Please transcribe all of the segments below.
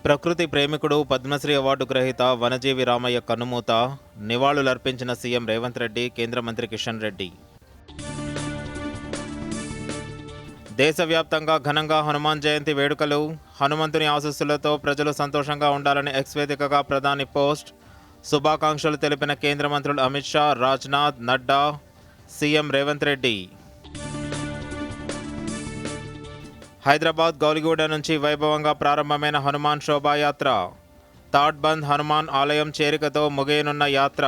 ప్రకృతి ప్రేమికుడు పద్మశ్రీ అవార్డు గ్రహీత వనజీవి రామయ్య కన్నుమూత. నివాళులర్పించిన సీఎం రేవంత్ రెడ్డి, కేంద్ర మంత్రి కిషన్ రెడ్డి. దేశవ్యాప్తంగా ఘనంగా హనుమాన్ జయంతి వేడుకలు. హనుమంతుని ఆశీస్సులతో ప్రజలు సంతోషంగా ఉండాలని ఎక్స్ వేదికగా ప్రధాని పోస్ట్. శుభాకాంక్షలు తెలిపిన కేంద్ర మంత్రులు అమిత్ షా, రాజ్నాథ్, నడ్డా, సీఎం రేవంత్ రెడ్డి. హైదరాబాద్ గౌలిగూడ నుంచి వైభవంగా ప్రారంభమైన హనుమాన్ శోభాయాత్ర. తాడ్ బంద్ హనుమాన్ ఆలయం చేరికతో ముగియనున్న యాత్ర.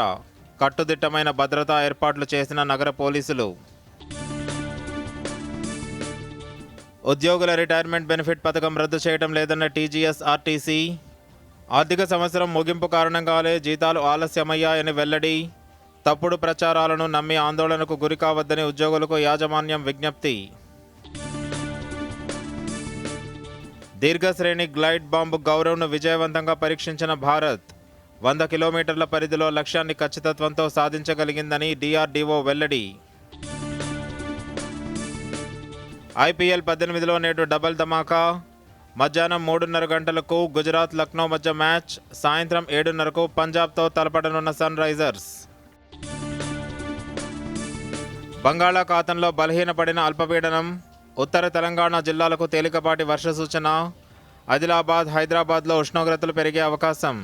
కట్టుదిట్టమైన భద్రతా ఏర్పాట్లు చేసిన నగర పోలీసులు. ఉద్యోగుల రిటైర్మెంట్ బెనిఫిట్ పథకం రద్దు చేయడం లేదన్న టీజీఎస్ ఆర్టీసీ. ఆర్థిక సంవత్సరం ముగింపు కారణంగానే జీతాలు ఆలస్యమయ్యాయని వెల్లడి. తప్పుడు ప్రచారాలను నమ్మి ఆందోళనకు గురికావద్దని ఉద్యోగులకు యాజమాన్యం విజ్ఞప్తి. దీర్ఘశ్రేణి గ్లైడ్ బాంబు గౌరవ్ను విజయవంతంగా పరీక్షించిన భారత్. 100 కిలోమీటర్ల పరిధిలో లక్ష్యాన్ని ఖచ్చితత్వంతో సాధించగలిగిందని డీఆర్డీఓ వెల్లడి. ఐపీఎల్ 18లో నేడు డబుల్ ధమాకా. మధ్యాహ్నం 3:30 గంటలకు గుజరాత్ లక్నో మధ్య మ్యాచ్. సాయంత్రం 7:30కు పంజాబ్తో తలపడనున్న సన్ రైజర్స్. బంగాళాఖాతంలో బలహీనపడిన అల్పపీడనం. ఉత్తర తెలంగాణ జిల్లాలకు తేలికపాటి వర్ష సూచన. ఆదిలాబాద్, హైదరాబాద్లో ఉష్ణోగ్రతలు పెరిగే అవకాశం.